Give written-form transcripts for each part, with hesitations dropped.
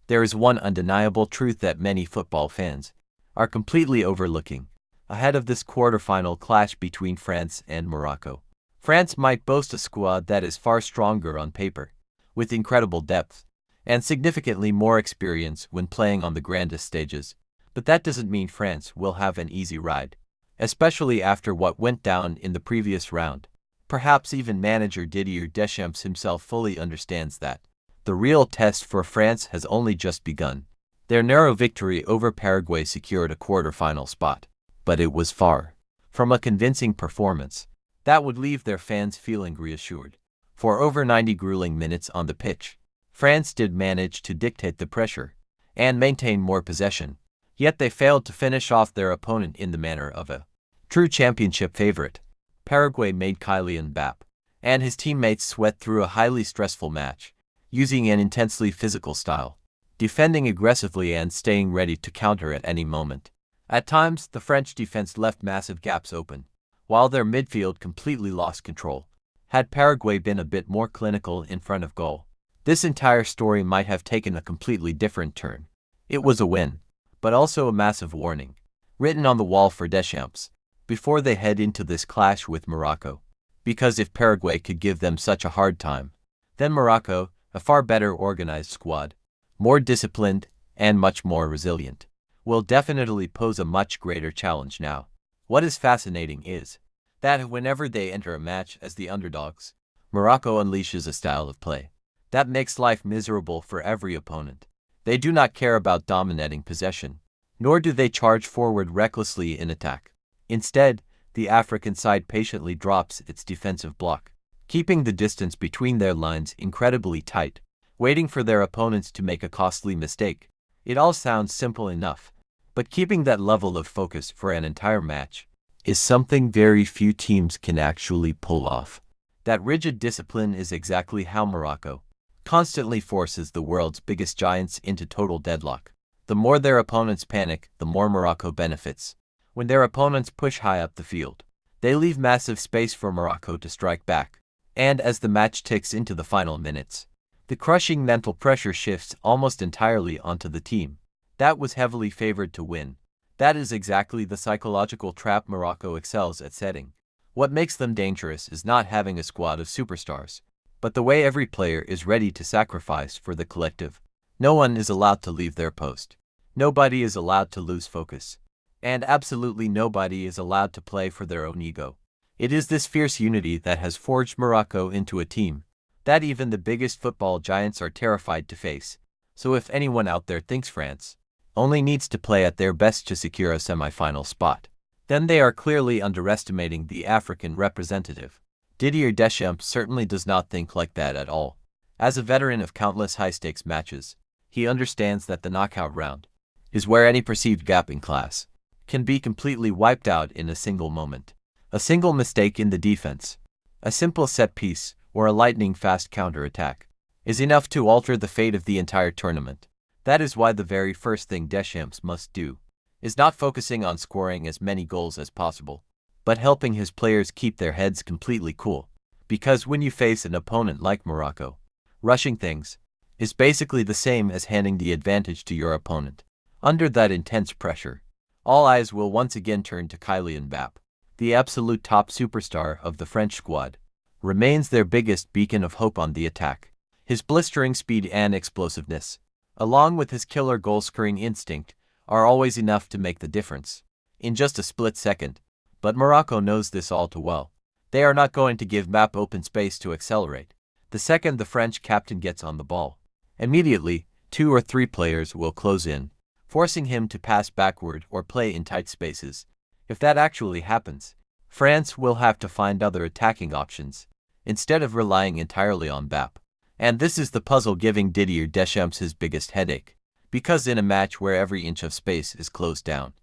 there is one undeniable truth that many football fans are completely overlooking ahead of this quarterfinal clash between France and Morocco. France might boast a squad that is far stronger on paper, with incredible depth and significantly more experience when playing on the grandest stages, but that doesn't mean France will have an easy ride, especially after what went down in the previous round. Perhaps even manager Didier Deschamps himself fully understands that the real test for France has only just begun. Their narrow victory over Paraguay secured a quarter-final spot, but it was far from a convincing performance that would leave their fans feeling reassured. For over 90 grueling minutes on the pitch, France did manage to dictate the pressure and maintain more possession, yet they failed to finish off their opponent in the manner of a true championship favorite. Paraguay made Kylian Mbappé and his teammates sweat through a highly stressful match, using an intensely physical style, defending aggressively and staying ready to counter at any moment. At times, the French defense left massive gaps open, while their midfield completely lost control. Had Paraguay been a bit more clinical in front of goal, this entire story might have taken a completely different turn. It was a win, but also a massive warning, written on the wall for Deschamps before they head into this clash with Morocco. Because if Paraguay could give them such a hard time, then Morocco, a far better organized squad, more disciplined, and much more resilient, will definitely pose a much greater challenge now. What is fascinating is that whenever they enter a match as the underdogs, Morocco unleashes a style of play that makes life miserable for every opponent. They do not care about dominating possession, nor do they charge forward recklessly in attack. Instead, the African side patiently drops its defensive block, keeping the distance between their lines incredibly tight, waiting for their opponents to make a costly mistake. It all sounds simple enough, but keeping that level of focus for an entire match is something very few teams can actually pull off. That rigid discipline is exactly how Morocco constantly forces the world's biggest giants into total deadlock. The more their opponents panic, the more Morocco benefits. When their opponents push high up the field, they leave massive space for Morocco to strike back. And as the match ticks into the final minutes, the crushing mental pressure shifts almost entirely onto the team that was heavily favored to win. That is exactly the psychological trap Morocco excels at setting. What makes them dangerous is not having a squad of superstars, but the way every player is ready to sacrifice for the collective. No one is allowed to leave their post. Nobody is allowed to lose focus. And absolutely nobody is allowed to play for their own ego. It is this fierce unity that has forged Morocco into a team that even the biggest football giants are terrified to face. So if anyone out there thinks France only needs to play at their best to secure a semi-final spot, then they are clearly underestimating the African representative. Didier Deschamps certainly does not think like that at all. As a veteran of countless high-stakes matches, he understands that the knockout round is where any perceived gap in class can be completely wiped out in a single moment. A single mistake in the defense, a simple set piece, or a lightning-fast counter-attack is enough to alter the fate of the entire tournament. That is why the very first thing Deschamps must do is not focusing on scoring as many goals as possible, but helping his players keep their heads completely cool. Because when you face an opponent like Morocco, rushing things is basically the same as handing the advantage to your opponent. Under that intense pressure, all eyes will once again turn to Kylian Mbappé. The absolute top superstar of the French squad remains their biggest beacon of hope on the attack. His blistering speed and explosiveness, along with his killer goal-scoring instinct, are always enough to make the difference in just a split second. But Morocco knows this all too well. They are not going to give Mbappé open space to accelerate. The second the French captain gets on the ball, immediately 2 or 3 players will close in, forcing him to pass backward or play in tight spaces. If that actually happens, France will have to find other attacking options, instead of relying entirely on Mbappé. And this is the puzzle giving Didier Deschamps his biggest headache, because in a match where every inch of space is closed down,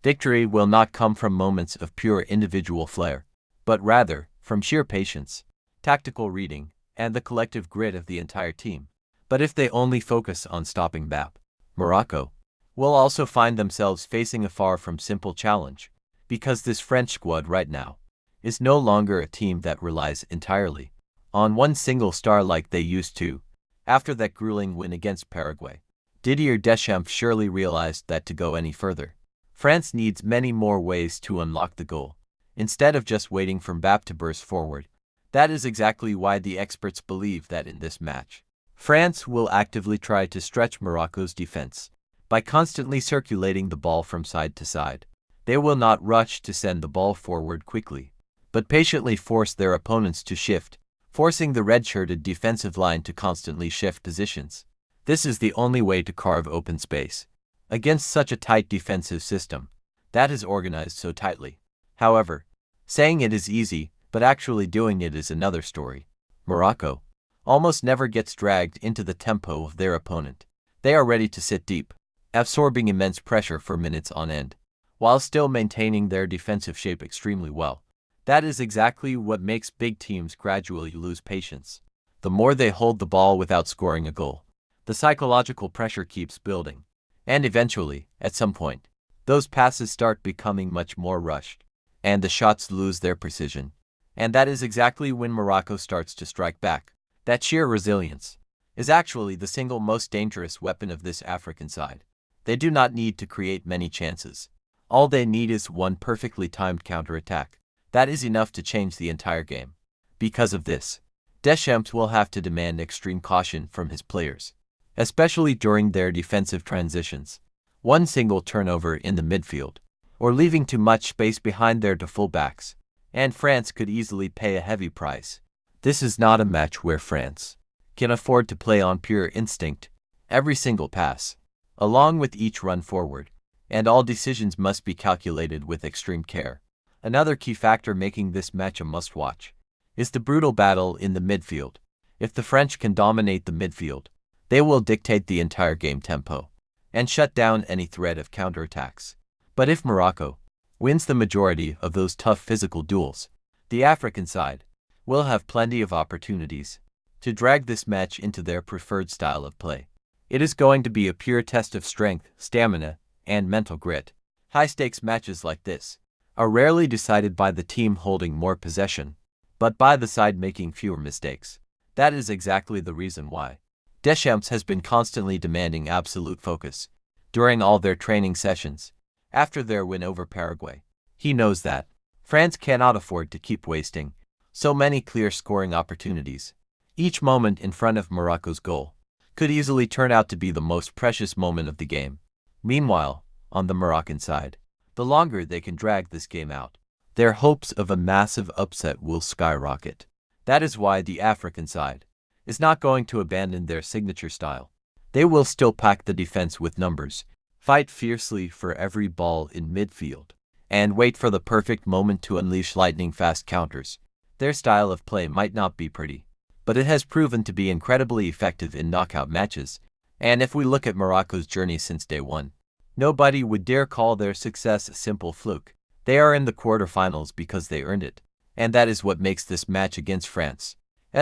victory will not come from moments of pure individual flair, but rather from sheer patience, tactical reading, and the collective grit of the entire team. But if they only focus on stopping Mbappé, Morocco will also find themselves facing a far from simple challenge, because this French squad right now is no longer a team that relies entirely on one single star like they used to after that grueling win against Paraguay. Didier Deschamps surely realized that to go any further, France needs many more ways to unlock the goal, instead of just waiting for Mbappé to burst forward. That is exactly why the experts believe that in this match, France will actively try to stretch Morocco's defense by constantly circulating the ball from side to side. They will not rush to send the ball forward quickly, but patiently force their opponents to shift, forcing the red-shirted defensive line to constantly shift positions. This is the only way to carve open space against such a tight defensive system that is organized so tightly. However, saying it is easy, but actually doing it is another story. Morocco almost never gets dragged into the tempo of their opponent. They are ready to sit deep, absorbing immense pressure for minutes on end, while still maintaining their defensive shape extremely well. That is exactly what makes big teams gradually lose patience. The more they hold the ball without scoring a goal, the psychological pressure keeps building, and eventually, at some point, those passes start becoming much more rushed, and the shots lose their precision. And that is exactly when Morocco starts to strike back. That sheer resilience is actually the single most dangerous weapon of this African side. They do not need to create many chances. All they need is one perfectly timed counterattack. That is enough to change the entire game. Because of this, Deschamps will have to demand extreme caution from his players, especially during their defensive transitions. One single turnover in the midfield, or leaving too much space behind their full-backs, and France could easily pay a heavy price. This is not a match where France can afford to play on pure instinct. Every single pass, along with each run forward, and all decisions must be calculated with extreme care. Another key factor making this match a must-watch is the brutal battle in the midfield. If the French can dominate the midfield, they will dictate the entire game tempo and shut down any threat of counterattacks. But if Morocco wins the majority of those tough physical duels, the African side will have plenty of opportunities to drag this match into their preferred style of play. It is going to be a pure test of strength, stamina, and mental grit. High-stakes matches like this are rarely decided by the team holding more possession, but by the side making fewer mistakes. That is exactly the reason why Deschamps has been constantly demanding absolute focus during all their training sessions. After their win over Paraguay, he knows that France cannot afford to keep wasting so many clear scoring opportunities. Each moment in front of Morocco's goal could easily turn out to be the most precious moment of the game. Meanwhile, on the Moroccan side, the longer they can drag this game out, their hopes of a massive upset will skyrocket. That is why the African side is not going to abandon their signature style. They will still pack the defense with numbers, fight fiercely for every ball in midfield, and wait for the perfect moment to unleash lightning-fast counters. Their style of play might not be pretty, but it has proven to be incredibly effective in knockout matches. And if we look at Morocco's journey since day one, nobody would dare call their success a simple fluke. They are in the quarterfinals because they earned it, and that is what makes this match against France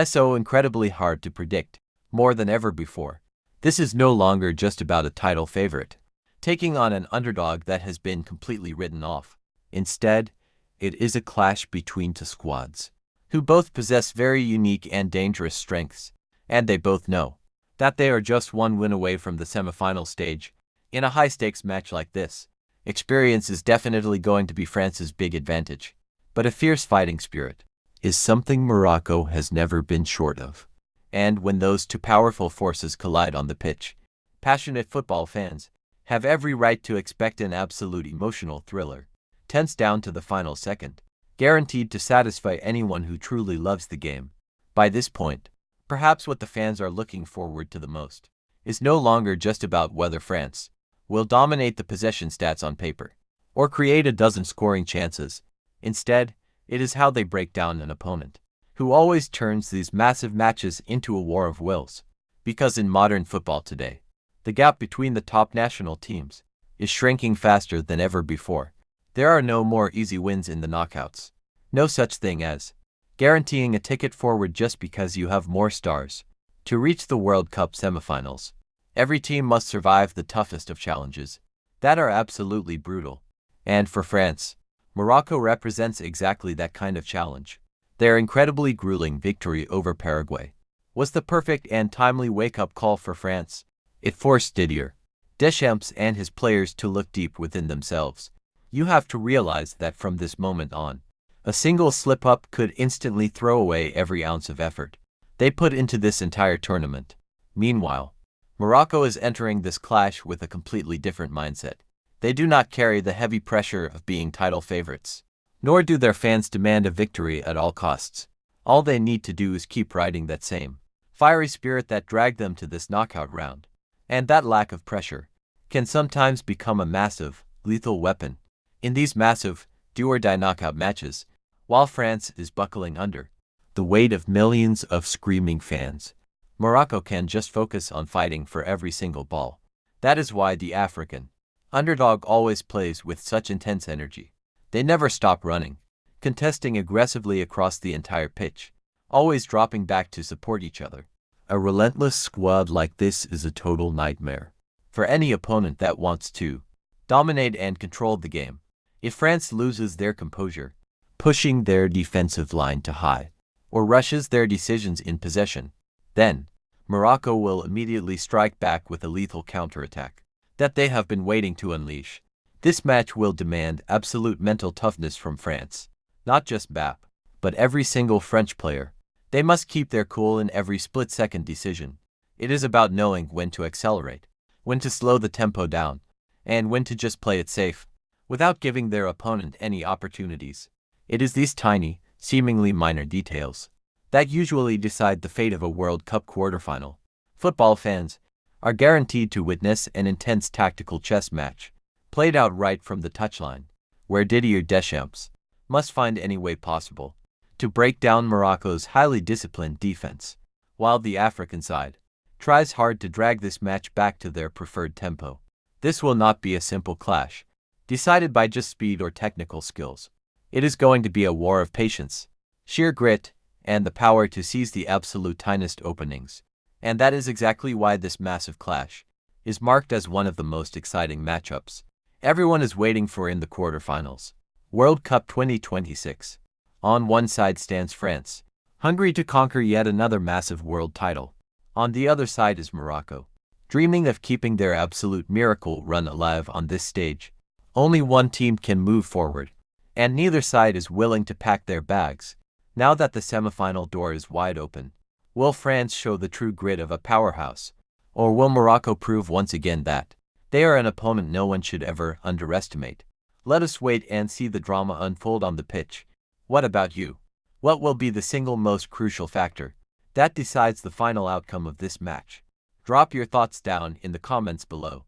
so incredibly hard to predict. More than ever before, this is no longer just about a title favorite taking on an underdog that has been completely written off. Instead, it is a clash between two squads who both possess very unique and dangerous strengths, and they both know that they are just one win away from the semifinal stage. In a high-stakes match like this, experience is definitely going to be France's big advantage, but a fierce fighting spirit is something Morocco has never been short of. And when those two powerful forces collide on the pitch, passionate football fans have every right to expect an absolute emotional thriller, tense down to the final second, guaranteed to satisfy anyone who truly loves the game. By this point, perhaps what the fans are looking forward to the most is no longer just about whether France will dominate the possession stats on paper or create a dozen scoring chances. Instead, it is how they break down an opponent who always turns these massive matches into a war of wills. Because in modern football today, the gap between the top national teams is shrinking faster than ever before. There are no more easy wins in the knockouts. No such thing as guaranteeing a ticket forward just because you have more stars to reach the World Cup semifinals. Every team must survive the toughest of challenges that are absolutely brutal. And for France, Morocco represents exactly that kind of challenge. Their incredibly grueling victory over Paraguay was the perfect and timely wake-up call for France. It forced Didier Deschamps and his players to look deep within themselves. You have to realize that from this moment on, a single slip-up could instantly throw away every ounce of effort they put into this entire tournament. Meanwhile, Morocco is entering this clash with a completely different mindset. They do not carry the heavy pressure of being title favorites, nor do their fans demand a victory at all costs. All they need to do is keep riding that same fiery spirit that dragged them to this knockout round. And that lack of pressure can sometimes become a massive, lethal weapon. In these massive, do-or-die knockout matches, while France is buckling under the weight of millions of screaming fans, Morocco can just focus on fighting for every single ball. That is why the African underdog always plays with such intense energy. They never stop running, contesting aggressively across the entire pitch, always dropping back to support each other. A relentless squad like this is a total nightmare for any opponent that wants to dominate and control the game. If France loses their composure, pushing their defensive line to high, or rushes their decisions in possession, then Morocco will immediately strike back with a lethal counterattack that they have been waiting to unleash. This match will demand absolute mental toughness from France, not just Mbappé, but every single French player. They must keep their cool in every split-second decision. It is about knowing when to accelerate, when to slow the tempo down, and when to just play it safe, without giving their opponent any opportunities. It is these tiny, seemingly minor details that usually decide the fate of a World Cup quarterfinal. Football fans are guaranteed to witness an intense tactical chess match, played out right from the touchline, where Didier Deschamps must find any way possible to break down Morocco's highly disciplined defense, while the African side tries hard to drag this match back to their preferred tempo. This will not be a simple clash, decided by just speed or technical skills. It is going to be a war of patience, sheer grit, and the power to seize the absolute tiniest openings. And that is exactly why this massive clash is marked as one of the most exciting matchups everyone is waiting for in the quarterfinals. World Cup 2026. On one side stands France, hungry to conquer yet another massive world title. On the other side is Morocco, dreaming of keeping their absolute miracle run alive on this stage. Only one team can move forward, and neither side is willing to pack their bags. Now that the semifinal door is wide open, will France show the true grit of a powerhouse, or will Morocco prove once again that they are an opponent no one should ever underestimate? Let us wait and see the drama unfold on the pitch. What about you? What will be the single most crucial factor that decides the final outcome of this match? Drop your thoughts down in the comments below.